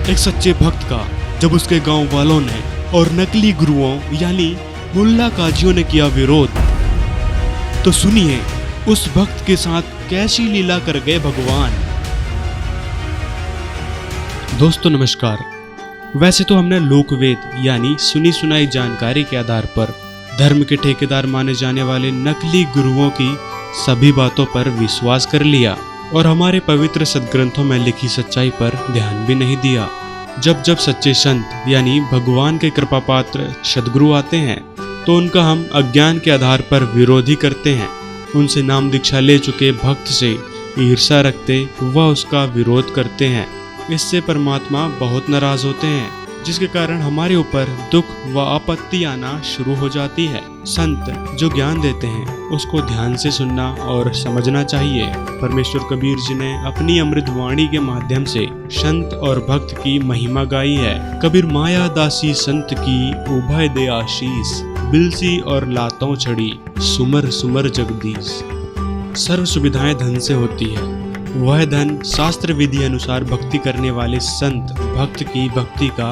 एक सच्चे भक्त का जब उसके गांव वालों ने और नकली गुरुओं यानी मुल्ला काजियों ने किया विरोध, तो सुनिए उस भक्त के साथ कैसी लीला कर गए भगवान। दोस्तों नमस्कार। वैसे तो हमने लोकवेद यानी सुनी सुनाई जानकारी के आधार पर धर्म के ठेकेदार माने जाने वाले नकली गुरुओं की सभी बातों पर विश्वास कर लिया और हमारे पवित्र सदग्रंथों में लिखी सच्चाई पर ध्यान भी नहीं दिया। जब जब सच्चे संत यानी भगवान के कृपा पात्र सदगुरु आते हैं तो उनका हम अज्ञान के आधार पर विरोध ही करते हैं। उनसे नाम दीक्षा ले चुके भक्त से ईर्ष्या रखते व उसका विरोध करते हैं। इससे परमात्मा बहुत नाराज होते हैं, जिसके कारण हमारे ऊपर दुख व आपत्ति आना शुरू हो जाती है। संत जो ज्ञान देते हैं उसको ध्यान से सुनना और समझना चाहिए। परमेश्वर कबीर जी ने अपनी अमृत वाणी के माध्यम से संत और भक्त की महिमा गाई है। कबीर माया दासी संत की उभय दे आशीष, बिलसी और लातों छड़ी सुमर सुमर जगदीश। सर्व सुविधाएं धन से होती है, वह धन शास्त्र विधि अनुसार भक्ति करने वाले संत भक्त की भक्ति का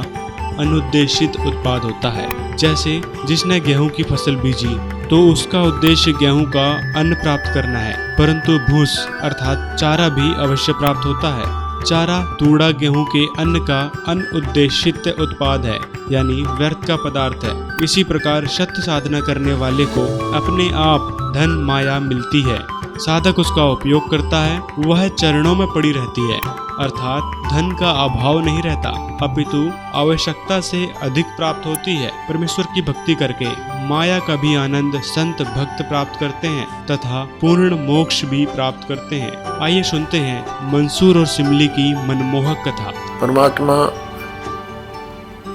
अनुद्देशित उत्पाद होता है। जैसे जिसने गेहूं की फसल बीजी तो उसका उद्देश्य गेहूं का अन्न प्राप्त करना है, परंतु भूस अर्थात चारा भी अवश्य प्राप्त होता है। चारा तूड़ा गेहूं के अन्न का अनुद्देशित उत्पाद है, यानी व्यर्थ का पदार्थ है। इसी प्रकार सत्य साधना करने वाले को अपने आप धन माया मिलती है, साधक उसका उपयोग करता है, वह चरणों में पड़ी रहती है, अर्थात धन का अभाव नहीं रहता, अपितु आवश्यकता से अधिक प्राप्त होती है। परमेश्वर की भक्ति करके माया का भी आनंद संत भक्त प्राप्त करते हैं तथा पूर्ण मोक्ष भी प्राप्त करते हैं। आइए सुनते हैं मंसूर और सिमली की मनमोहक कथा। परमात्मा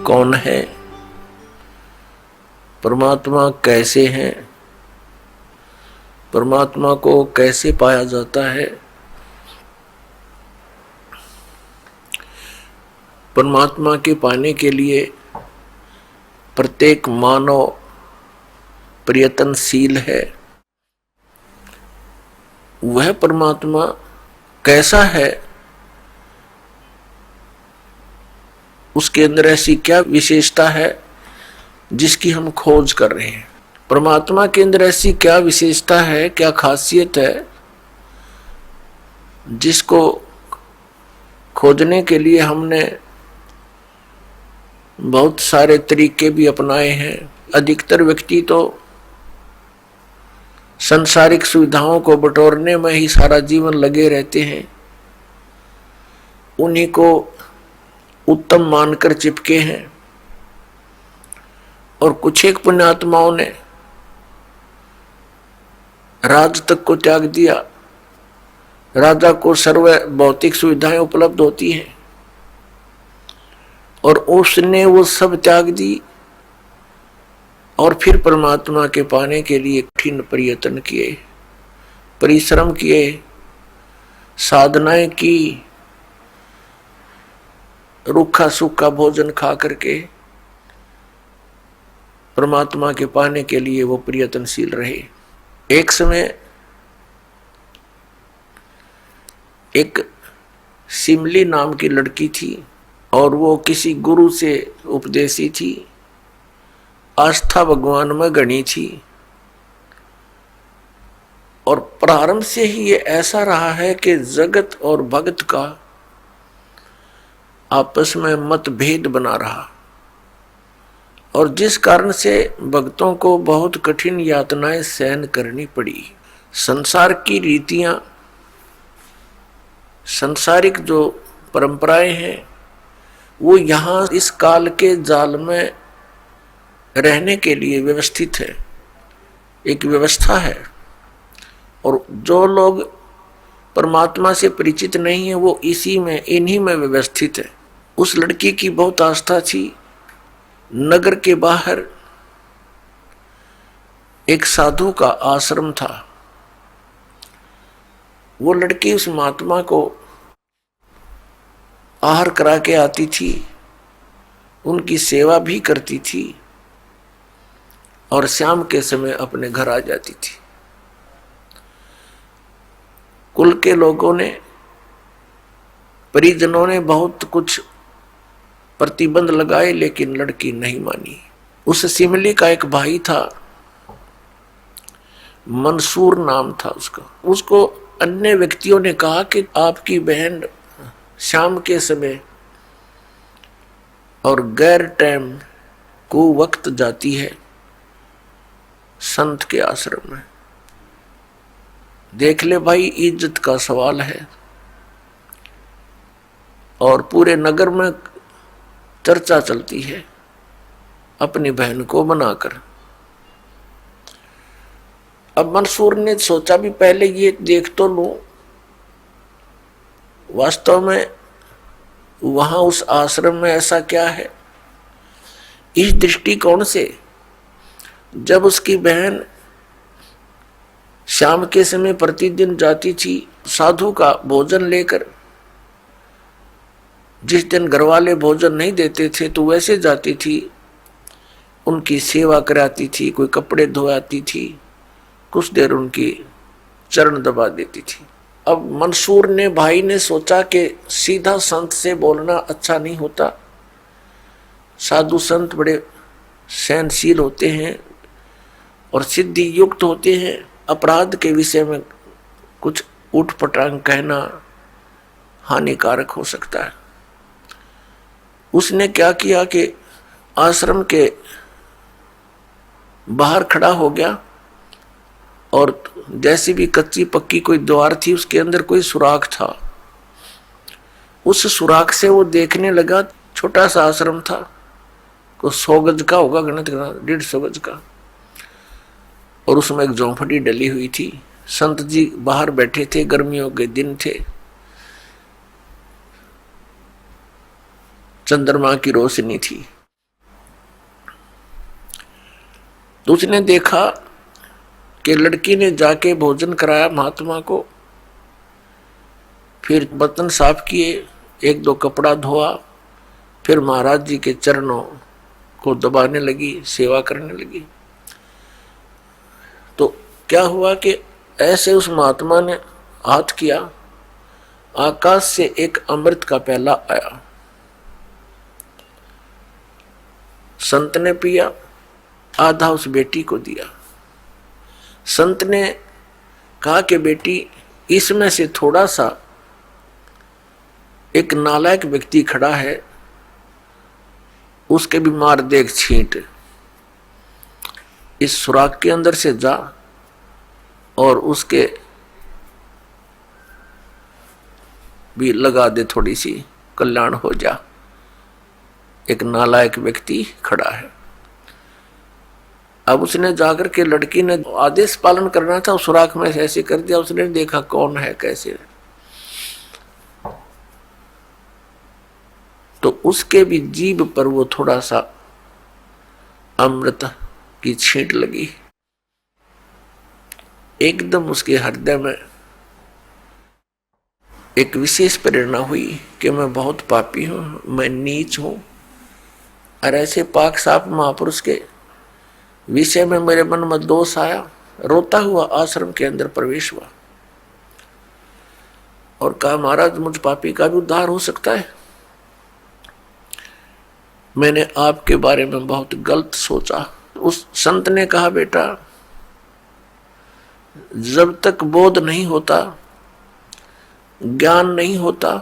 कौन है? परमात्मा कैसे हैं? परमात्मा को कैसे पाया जाता है? परमात्मा के पाने के लिए प्रत्येक मानव प्रयत्नशील है। वह परमात्मा कैसा है, उसके अंदर ऐसी क्या विशेषता है जिसकी हम खोज कर रहे हैं? परमात्मा के अंदर ऐसी क्या विशेषता है, क्या खासियत है जिसको खोजने के लिए हमने बहुत सारे तरीके भी अपनाए हैं। अधिकतर व्यक्ति तो सांसारिक सुविधाओं को बटोरने में ही सारा जीवन लगे रहते हैं, उन्हीं को उत्तम मानकर चिपके हैं। और कुछ एक पुण्यात्माओं ने राज तक को त्याग दिया। राजा को सर्व भौतिक सुविधाएं उपलब्ध होती हैं और उसने वो सब त्याग दी और फिर परमात्मा के पाने के लिए कठिन प्रयत्न किए, परिश्रम किए, साधनाएं की, रूखा सूखा भोजन खा करके परमात्मा के पाने के लिए वो प्रयत्नशील रहे। एक समय एक सिमली नाम की लड़की थी और वो किसी गुरु से उपदेशी थी, आस्था भगवान में गणी थी। और प्रारंभ से ही ये ऐसा रहा है कि जगत और भगत का आपस में मतभेद बना रहा और जिस कारण से भक्तों को बहुत कठिन यातनाएं सहन करनी पड़ी। संसार की रीतियां, सांसारिक जो परंपराएं हैं वो यहाँ इस काल के जाल में रहने के लिए व्यवस्थित है, एक व्यवस्था है। और जो लोग परमात्मा से परिचित नहीं है वो इन्हीं में व्यवस्थित है। उस लड़की की बहुत आस्था थी। नगर के बाहर एक साधु का आश्रम था। वो लड़की उस महात्मा को आहार करा के आती थी, उनकी सेवा भी करती थी और शाम के समय अपने घर आ जाती थी। कुल के लोगों ने, परिजनों ने बहुत कुछ प्रतिबंध लगाए, लेकिन लड़की नहीं मानी। उस सिमली का एक भाई था, मंसूर नाम था उसका। उसको अन्य व्यक्तियों ने कहा कि आपकी बहन शाम के समय और गैर टाइम को वक्त जाती है संत के आश्रम में। देख ले भाई, इज्जत का सवाल है और पूरे नगर में चर्चा चलती है अपनी बहन को बनाकर। अब मंसूर ने सोचा भी पहले ये देख तो लूं, वास्तव में वहां उस आश्रम में ऐसा क्या है। इस दृष्टिकोण से जब उसकी बहन शाम के समय प्रतिदिन जाती थी साधु का भोजन लेकर, जिस दिन घर वाले भोजन नहीं देते थे तो वैसे जाती थी, उनकी सेवा कराती थी, कोई कपड़े धोआती थी, कुछ देर उनकी चरण दबा देती थी। अब मंसूर ने भाई ने सोचा कि सीधा संत से बोलना अच्छा नहीं होता, साधु संत बड़े सहनशील होते हैं और सिद्धि युक्त होते हैं, अपराध के विषय में कुछ उठपटांग कहना हानिकारक हो सकता है। उसने क्या किया कि आश्रम के बाहर खड़ा हो गया और जैसी भी कच्ची पक्की कोई द्वार थी उसके अंदर कोई सुराख था। उस सुराख से वो देखने लगा, छोटा सा आश्रम था, को 100 गज का होगा, गणित 150 गज का, और उसमें एक झोंपड़ी डली हुई थी। संत जी बाहर बैठे थे, गर्मियों के दिन थे, चंद्रमा की रोशनी थी। तो उसने देखा कि लड़की ने जाके भोजन कराया महात्मा को, फिर बर्तन साफ किए, 1-2 कपड़ा धोआ, फिर महाराज जी के चरणों को दबाने लगी, सेवा करने लगी। तो क्या हुआ कि ऐसे उस महात्मा ने हाथ किया, आकाश से एक अमृत का प्याला आया, संत ने पिया, आधा उस बेटी को दिया। संत ने कहा कि बेटी, इसमें से थोड़ा सा एक नालायक व्यक्ति खड़ा है, उसके भी मार दे एक छींट, इस सुराख के अंदर से जा और उसके भी लगा दे, थोड़ी सी कल्याण हो जा, एक नालायक व्यक्ति खड़ा है। अब उसने जाकर के, लड़की ने आदेश पालन करना था, सुराख में ऐसे कर दिया। उसने देखा कौन है कैसे, तो उसके भी जीभ पर वो थोड़ा सा अमृत की छींट लगी। एकदम उसके हृदय में एक विशेष प्रेरणा हुई कि मैं बहुत पापी हूं, मैं नीच हूं, और ऐसे पाक साफ महापुरुष के विषय में मेरे मन में दोष आया। रोता हुआ आश्रम के अंदर प्रवेश हुआ और कहा, महाराज मुझ पापी का भी उद्धार हो सकता है। मैंने आपके बारे में बहुत गलत सोचा। उस संत ने कहा, बेटा जब तक बोध नहीं होता, ज्ञान नहीं होता,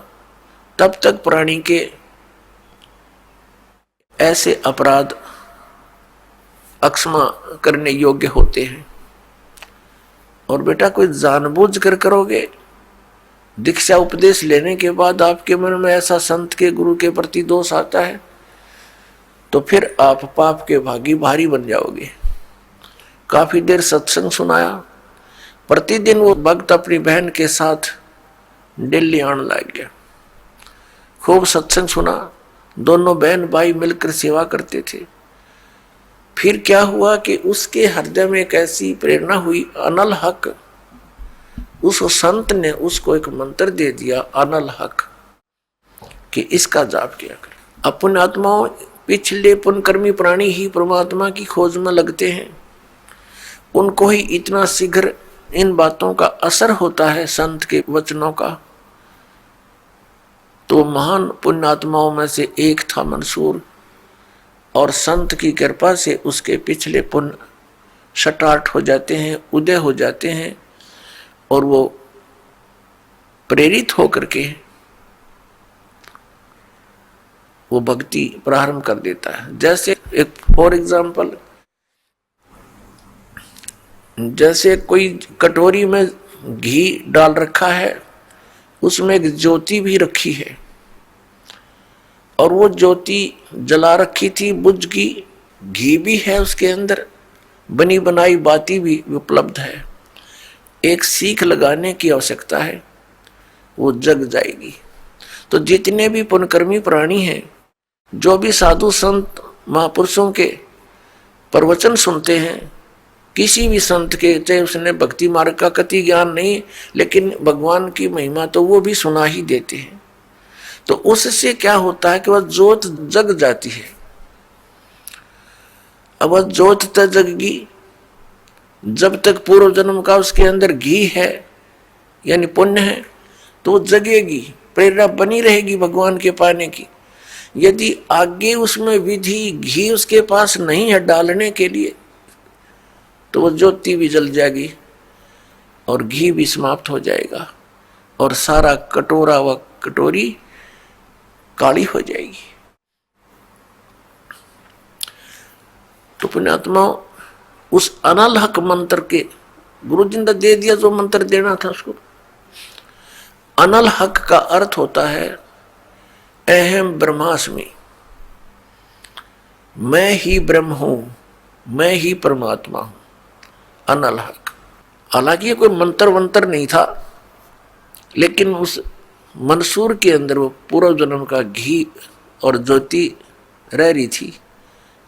तब तक प्राणी के ऐसे अपराध अक्षमा करने योग्य होते हैं। और बेटा कोई जानबूझ कर करोगे, दीक्षा उपदेश लेने के बाद आपके मन में ऐसा संत के गुरु के प्रति दोष आता है, तो फिर आप पाप के भागी भारी बन जाओगे। काफी देर सत्संग सुनाया। प्रतिदिन वो भक्त अपनी बहन के साथ दिल्ली आने लग गया। खूब सत्संग सुना, दोनों बहन भाई मिलकर सेवा करते थे। फिर क्या हुआ कि उसके हृदय में एक ऐसी प्रेरणा हुई, अनल हक। उस संत ने उसको एक मंत्र दे दिया, अनल हक, कि इसका जाप किया कर। अपन आत्माओं, पिछले पुण्यकर्मी प्राणी ही परमात्मा की खोज में लगते हैं, उनको ही इतना शीघ्र इन बातों का असर होता है संत के वचनों का। तो महान पुण्यात्माओं में से एक था मंसूर, और संत की कृपा से उसके पिछले पुण्य शटार्ट हो जाते हैं, उदय हो जाते हैं, और वो प्रेरित होकर के वो भक्ति प्रारंभ कर देता है। जैसे एक फॉर एग्जाम्पल, जैसे कोई कटोरी में घी डाल रखा है, उसमें एक ज्योति भी रखी है, और वो ज्योति जला रखी थी, बुझ गई, घी भी है उसके अंदर, बनी बनाई बाती भी उपलब्ध है, एक सीख लगाने की आवश्यकता है, वो जग जाएगी। तो जितने भी पुण्यकर्मी प्राणी हैं, जो भी साधु संत महापुरुषों के प्रवचन सुनते हैं, किसी भी संत के, चाहे उसने भक्ति मार्ग का कति ज्ञान नहीं, लेकिन भगवान की महिमा तो वो भी सुना ही देते हैं। तो उससे क्या होता है कि वह ज्योत जग जाती है। अब वह ज्योत तक जगगी, जब तक पूर्व जन्म का उसके अंदर घी है यानी पुण्य है, तो वो जगेगी, प्रेरणा बनी रहेगी भगवान के पाने की। यदि आगे उसमें विधि घी उसके पास नहीं है डालने के लिए, तो वो ज्योति भी जल जाएगी और घी भी समाप्त हो जाएगा, और सारा कटोरा व कटोरी काली हो जाएगी। तो पुण्यात्मा उस अनल हक मंत्र के, गुरु जी ने दे दिया जो मंत्र देना था उसको। अनल हक का अर्थ होता है अहम ब्रह्मास्मि, मैं ही ब्रह्म हूं, मैं ही परमात्मा हूं, अनल हक। हालांकि ये कोई मंत्र वंत्र नहीं था, लेकिन उस मंसूर के अंदर वो पूर्व जन्म का घी और ज्योति रह रही थी,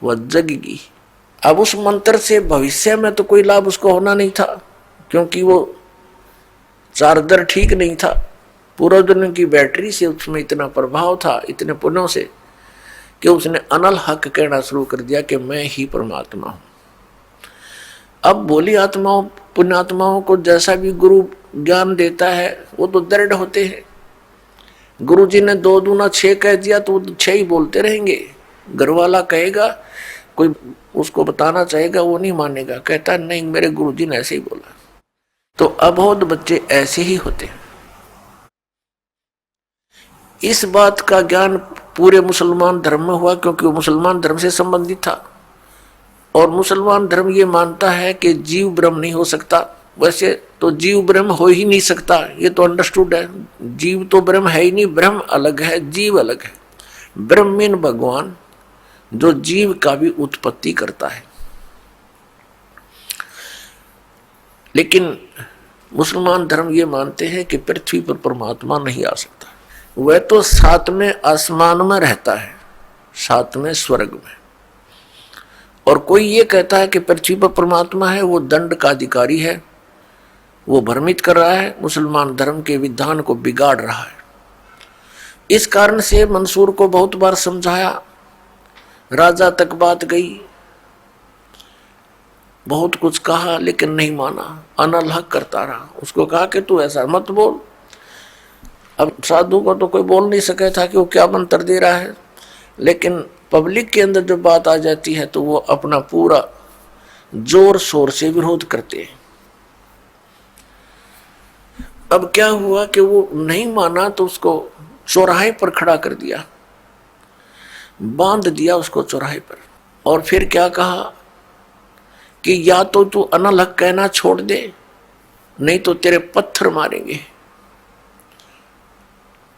वह जगगी। अब उस मंत्र से भविष्य में तो कोई लाभ उसको होना नहीं था, क्योंकि वो चार्जर ठीक नहीं था। पूर्व जन्म की बैटरी से उसमें इतना प्रभाव था, इतने पुण्यों से, कि उसने अनल हक कहना शुरू कर दिया कि मैं ही परमात्मा हूं। अब भोली आत्माओं पुण्यात्माओं को जैसा भी गुरु ज्ञान देता है, वो तो दृढ़ होते हैं। गुरु जी ने 2 दूना 6 कह दिया तो वो 6 ही बोलते रहेंगे। घर वाला कहेगा, कोई उसको बताना चाहेगा, वो नहीं मानेगा, कहता नहीं मेरे गुरु जी ने ऐसे ही बोला। तो अबोध बच्चे ऐसे ही होते हैं। इस बात का ज्ञान पूरे मुसलमान धर्म में हुआ, क्योंकि वो मुसलमान धर्म से संबंधित था, और मुसलमान धर्म ये मानता है कि जीव ब्रह्म नहीं हो सकता। वैसे तो जीव ब्रह्म हो ही नहीं सकता, ये तो अंडरस्टूड है। जीव तो ब्रह्म है ही नहीं, ब्रह्म अलग है, जीव अलग है। ब्रह्म मीन भगवान, जो जीव का भी उत्पत्ति करता है। लेकिन मुसलमान धर्म ये मानते हैं कि पृथ्वी पर परमात्मा नहीं आ सकता। वह तो 7वें आसमान में रहता है, 7वें स्वर्ग में। और कोई ये कहता है कि पृथ्वी पर परमात्मा है, वो दंड का अधिकारी है, वो भ्रमित कर रहा है, मुसलमान धर्म के विधान को बिगाड़ रहा है। इस कारण से मंसूर को बहुत बार समझाया, राजा तक बात गई, बहुत कुछ कहा, लेकिन नहीं माना, अनल हक करता रहा। उसको कहा कि तू ऐसा मत बोल। अब साधु को तो कोई बोल नहीं सके था कि वो क्या मंत्र दे रहा है, लेकिन पब्लिक के अंदर जब बात आ जाती है तो वो अपना पूरा जोर शोर से विरोध करते हैं। अब क्या हुआ कि वो नहीं माना, तो उसको चौराहे पर खड़ा कर दिया, बांध दिया उसको चौराहे पर। और फिर क्या कहा कि या तो तू अनल हक कहना छोड़ दे, नहीं तो तेरे पत्थर मारेंगे।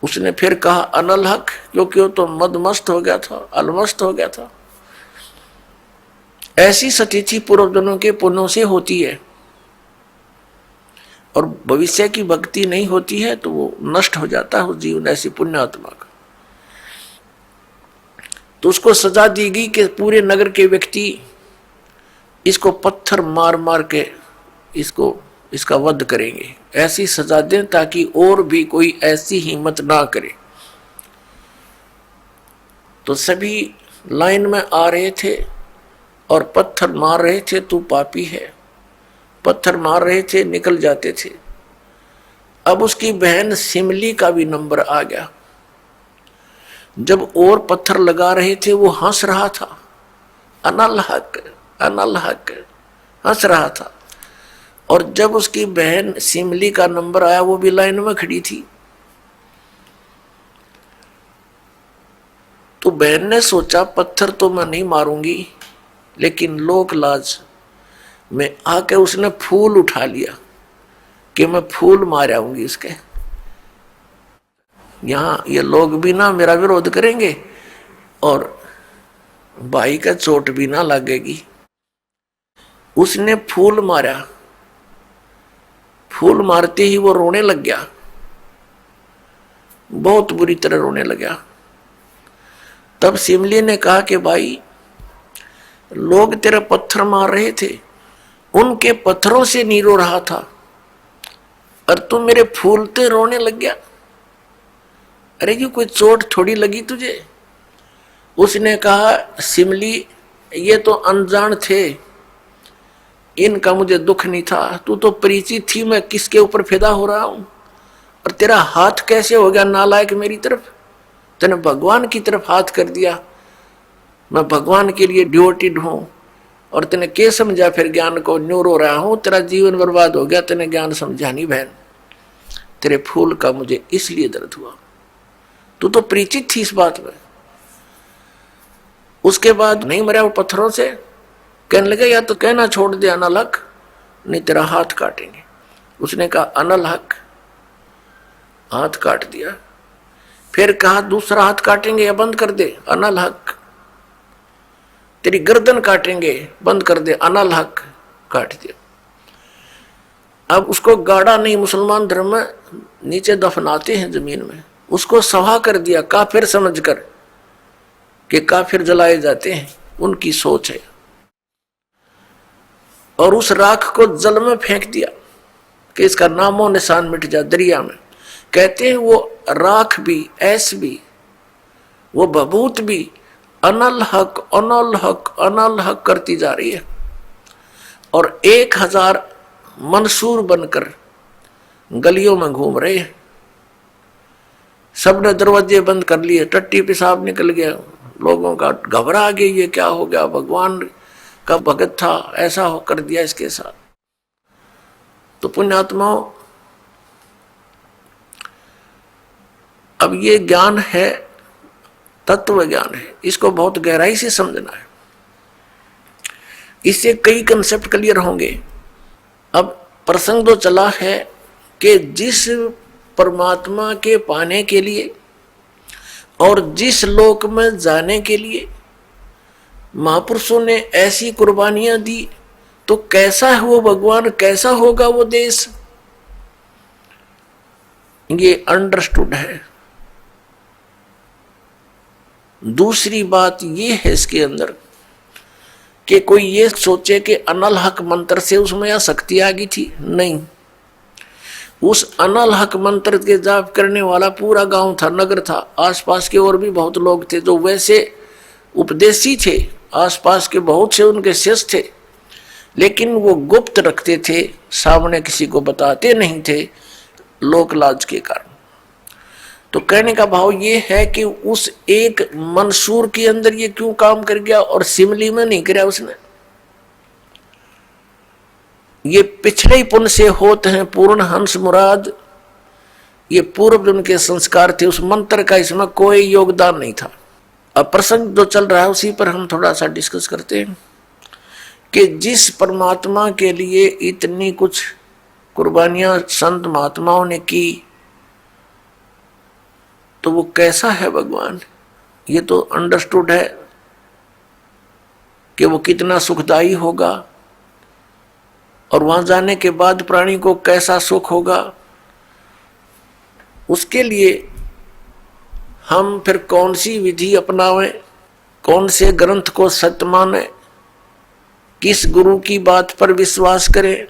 उसने फिर कहा अनल हक, क्योंकि वो तो मदमस्त हो गया था, अलमस्त हो गया था। ऐसी स्थिति पूर्व जन्मों के पुण्यों से होती है, और भविष्य की भक्ति नहीं होती है तो वो नष्ट हो जाता है उस जीवन, ऐसी पुण्य आत्मा का। तो उसको सजा दी गई कि पूरे नगर के व्यक्ति इसको पत्थर मार मार के इसका वध करेंगे। ऐसी सजा दें ताकि और भी कोई ऐसी हिम्मत ना करे। तो सभी लाइन में आ रहे थे और पत्थर मार रहे थे, तू पापी है, पत्थर मार रहे थे, निकल जाते थे। अब उसकी बहन सिमली का भी नंबर आ गया। जब और पत्थर लगा रहे थे वो हंस रहा था, अनल हक अनल हक हंस रहा था। और जब उसकी बहन सिमली का नंबर आया वो भी लाइन में खड़ी थी। तो बहन ने सोचा पत्थर तो मैं नहीं मारूंगी, लेकिन लोक लाज में आके उसने फूल उठा लिया कि मैं फूल मार आऊंगी इसके। यहां ये लोग भी ना मेरा विरोध करेंगे और भाई का चोट भी ना लगेगी। उसने फूल मारा, फूल मारते ही वो रोने लग गया, बहुत बुरी तरह रोने लगा। तब सिमली ने कहा कि भाई लोग तेरे पत्थर मार रहे थे, उनके पत्थरों से नहीं रो रहा था और तू मेरे फूलते रोने लग गया। अरे ये कोई चोट थोड़ी लगी तुझे? उसने कहा सिमली ये तो अनजान थे, इनका मुझे दुख नहीं था, तू तो परिचित थी मैं किसके ऊपर फिदा हो रहा हूं। और तेरा हाथ कैसे हो गया नालायक मेरी तरफ? तूने भगवान की तरफ हाथ कर दिया, मैं भगवान के लिए डिवोटेड हूं और तूने क्या समझा फिर ज्ञान को? न्यू रो रहा हूं, तेरा जीवन बर्बाद हो गया, तूने ज्ञान समझा नहीं बहन। तेरे फूल का मुझे इसलिए दर्द हुआ, तू तो परिचित थी इस बात में। उसके बाद नहीं मरा वो पत्थरों से, कहने लगे या तो कहना छोड़ दे अनल हक, नहीं तेरा हाथ काटेंगे। उसने कहा अनल हक, हाथ काट दिया। फिर कहा दूसरा हाथ काटेंगे या बंद कर दे, अनल हक। तेरी गर्दन काटेंगे, बंद कर दे, अनल हक, काट दिया। अब उसको गाड़ा नहीं, मुसलमान धर्म में नीचे दफनाते हैं जमीन में, उसको सवा कर दिया काफिर समझकर कि काफिर जलाए जाते हैं, उनकी सोच है। और उस राख को जल में फेंक दिया कि इसका नामो निशान मिट जाए दरिया में। कहते हैं वो राख भी, ऐस भी, वो बबूत भी अनल हक अनल हक अनल हक करती जा रही है। और 1000 मंसूर बनकर गलियों में घूम रहे हैं। सबने दरवाजे बंद कर लिए, टट्टी पेशाब निकल गया, लोगों का घबरा गया, ये क्या हो गया, भगवान का भगत था, ऐसा हो कर दिया इसके साथ। तो पुण्यात्माओं, अब ये ज्ञान है, तत्व ज्ञान है, इसको बहुत गहराई से समझना है। इससे कई कंसेप्ट क्लियर होंगे। अब प्रसंग तो चला है कि जिस परमात्मा के पाने के लिए और जिस लोक में जाने के लिए महापुरुषों ने ऐसी कुर्बानियां दी, तो कैसा है वो भगवान, कैसा होगा वो देश, ये अंडरस्टूड है। दूसरी बात ये है इसके अंदर कि कोई ये सोचे कि अनल हक मंत्र से उसमें या शक्ति आ गई थी, नहीं। उस अनल हक मंत्र के जाप करने वाला पूरा गांव था, नगर था, आसपास के और भी बहुत लोग थे जो वैसे उपदेशी थे, आसपास के बहुत से उनके शिष्य थे, लेकिन वो गुप्त रखते थे, सामने किसी को बताते नहीं थे, लोक लाज के कारण। तो कहने का भाव ये है कि उस एक मंसूर के अंदर ये क्यों काम कर गया और सिमली में नहीं किया उसने। ये पिछले ही पुण्य से होते हैं पूर्ण हंस मुराद, ये पूर्व जन्म के संस्कार थे, उस मंत्र का इसमें कोई योगदान नहीं था। अब प्रसंग जो चल रहा है उसी पर हम थोड़ा सा डिस्कस करते हैं कि जिस परमात्मा के लिए इतनी कुछ कुर्बानियां संत महात्माओं ने की, तो वो कैसा है भगवान, ये तो अंडरस्टूड है कि वो कितना सुखदायी होगा और वहां जाने के बाद प्राणी को कैसा सुख होगा। उसके लिए हम फिर कौन सी विधि अपनावें, कौन से ग्रंथ को सत्य माने, किस गुरु की बात पर विश्वास करें।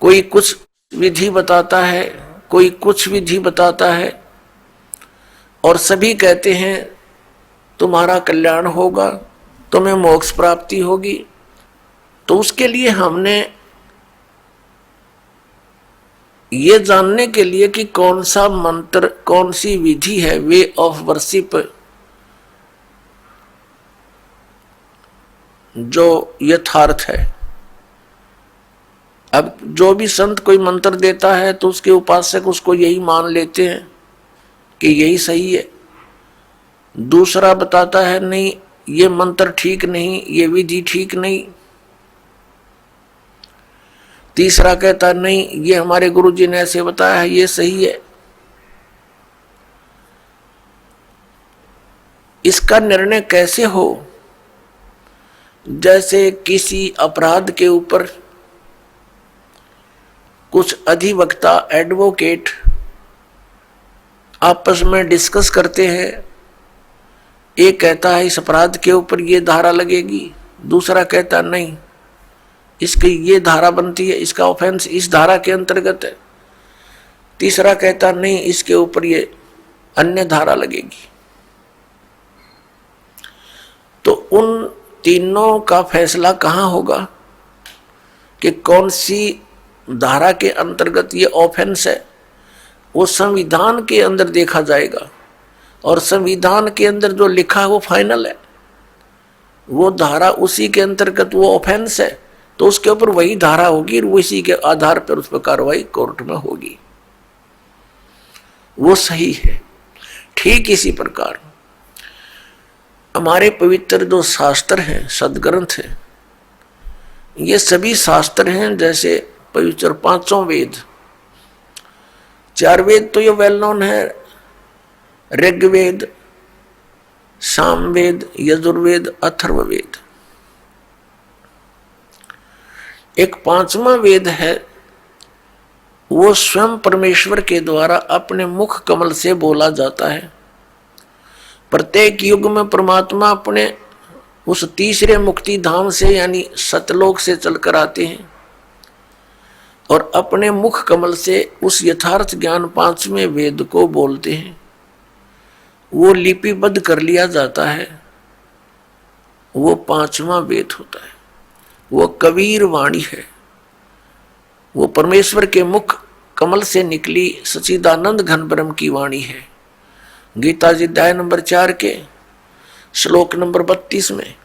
कोई कुछ विधि बताता है, कोई कुछ विधि बताता है, और सभी कहते हैं तुम्हारा कल्याण होगा, तुम्हें मोक्ष प्राप्ति होगी। तो उसके लिए हमने ये जानने के लिए कि कौन सा मंत्र, कौन सी विधि है वे ऑफ वर्शिप जो यथार्थ है। अब जो भी संत कोई मंत्र देता है तो उसके उपासक उसको यही मान लेते हैं कि यही सही है। दूसरा बताता है नहीं ये मंत्र ठीक नहीं, ये विधि ठीक नहीं। तीसरा कहता नहीं ये हमारे गुरुजी ने ऐसे बताया है, ये सही है। इसका निर्णय कैसे हो? जैसे किसी अपराध के ऊपर कुछ अधिवक्ता, एडवोकेट आपस में डिस्कस करते हैं। एक कहता है इस अपराध के ऊपर ये धारा लगेगी, दूसरा कहता नहीं इसकी ये धारा बनती है, इसका ऑफेंस इस धारा के अंतर्गत है। तीसरा कहता नहीं इसके ऊपर ये अन्य धारा लगेगी। तो उन तीनों का फैसला कहाँ होगा कि कौन सी धारा के अंतर्गत ये ऑफेंस है? वो संविधान के अंदर देखा जाएगा और संविधान के अंदर जो लिखा है वो फाइनल है। वो धारा उसी के अंतर्गत वो ऑफेंस है तो उसके ऊपर वही धारा होगी, उसी के आधार पर उस पर कार्रवाई कोर्ट में होगी। वो सही है। ठीक इसी प्रकार हमारे पवित्र जो शास्त्र हैं, सदग्रंथ हैं, ये सभी शास्त्र हैं जैसे पवित्र पांचों वेद। चार वेद तो ये वेल नोन है, ऋग्वेद, सामवेद, यजुर्वेद, अथर्ववेद। एक पांचवा वेद है वो स्वयं परमेश्वर के द्वारा अपने मुख कमल से बोला जाता है। प्रत्येक युग में परमात्मा अपने उस तीसरे मुक्ति धाम से यानी सतलोक से चलकर आते हैं और अपने मुख कमल से उस यथार्थ ज्ञान पांचवें वेद को बोलते हैं। वो लिपिबद्ध कर लिया जाता है, वो पांचवा वेद होता है। वो कबीर वाणी है, वो परमेश्वर के मुख कमल से निकली सच्चिदानंद घन ब्रह्म की वाणी है। गीता जी अध्याय नंबर 4 के श्लोक नंबर 32 में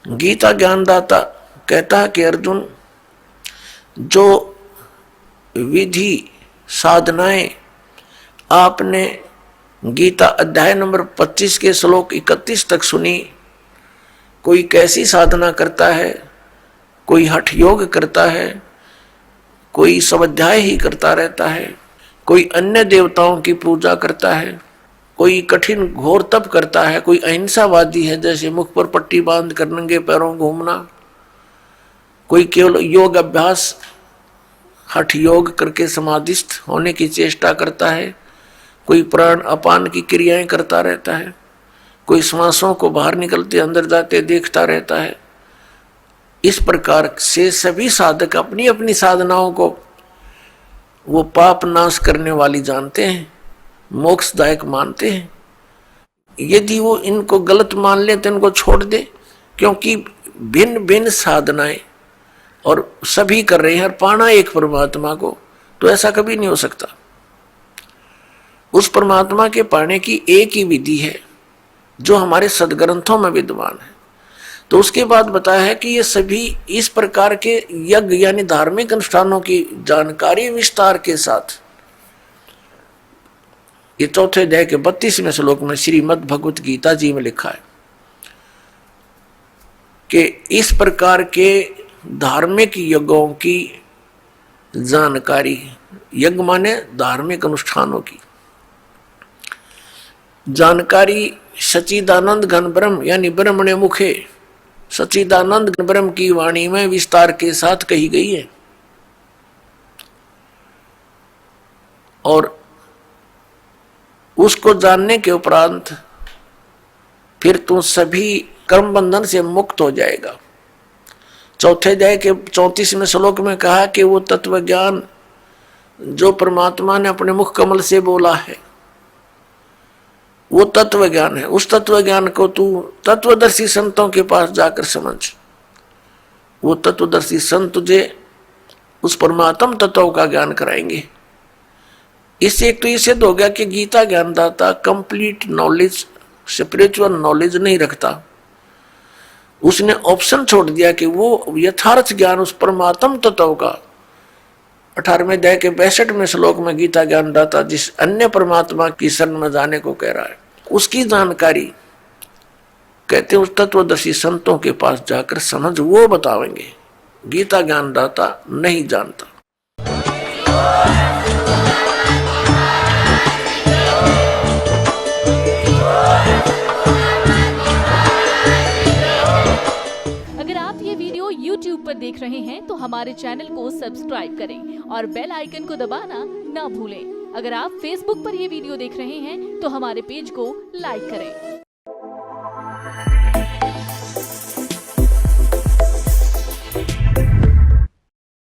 गीता ज्ञानदाता कहता है कि अर्जुन, जो विधि साधनाएं आपने गीता अध्याय नंबर 25 के श्लोक 31 तक सुनी, कोई कैसी साधना करता है, कोई हठ योग करता है, कोई स्वाध्याय ही करता रहता है, कोई अन्य देवताओं की पूजा करता है, कोई कठिन घोर तप करता है, कोई अहिंसावादी है जैसे मुख पर पट्टी बांध कर नंगे पैरों घूमना, कोई केवल योग अभ्यास हठ योग करके समाधिस्थ होने की चेष्टा करता है, कोई प्राण अपान की क्रियाएं करता रहता है, कोई श्वासों को बाहर निकलते अंदर जाते देखता रहता है। इस प्रकार से सभी साधक अपनी अपनी साधनाओं को वो पाप नाश करने वाली जानते हैं, मोक्षदायक मानते हैं। यदि वो इनको गलत मान ले तो इनको छोड़ दे, क्योंकि भिन्न भिन्न साधनाएं और सभी कर रहे हैं और पाना एक परमात्मा को, तो ऐसा कभी नहीं हो सकता। उस परमात्मा के पाने की एक ही विधि है जो हमारे सदग्रंथों में विद्यमान है। तो उसके बाद बताया है कि ये सभी इस प्रकार के यज्ञ यानी धार्मिक अनुष्ठानों की जानकारी विस्तार के साथ ये चौथे अध्याय के 32वें श्लोक में श्रीमद् भगवत गीता जी में लिखा है कि इस प्रकार के धार्मिक यज्ञों की जानकारी, यज्ञ माने धार्मिक अनुष्ठानों की जानकारी सच्चिदानंद घन ब्रह्म यानी ब्रह्मणे मुखे सच्चिदानंद घन ब्रह्म की वाणी में विस्तार के साथ कही गई है। और उसको जानने के उपरांत फिर तू सभी कर्म बंधन से मुक्त हो जाएगा। चौथे अध्याय के 34वें श्लोक में कहा कि वो तत्व ज्ञान जो परमात्मा ने अपने मुख कमल से बोला है वो तत्व ज्ञान है। उस तत्व ज्ञान को तू तत्वदर्शी संतों के पास जाकर समझ। वो तत्वदर्शी संत तुझे उस परमात्म तत्व का ज्ञान कराएंगे। इससे एक तो ये सिद्ध हो गया कि गीता ज्ञानदाता कंप्लीट नॉलेज, स्पिरिचुअल नॉलेज नहीं रखता। उसने ऑप्शन छोड़ दिया कि वो यथार्थ ज्ञान उस परमात्म तत्व का 18वें अध्याय के 62वें श्लोक में गीता ज्ञानदाता जिस अन्य परमात्मा की शरण में जाने को कह रहा है, उसकी जानकारी कहते हैं उस तत्वदर्शी संतों के पास जाकर समझ वो बतावेंगे। गीता ज्ञानदाता नहीं जानता। अगर आप ये वीडियो YouTube पर देख रहे हैं तो हमारे चैनल को सब्सक्राइब करें और बेल आइकन को दबाना ना भूलें। अगर आप Facebook पर ये वीडियो देख रहे हैं तो हमारे पेज को लाइक करें।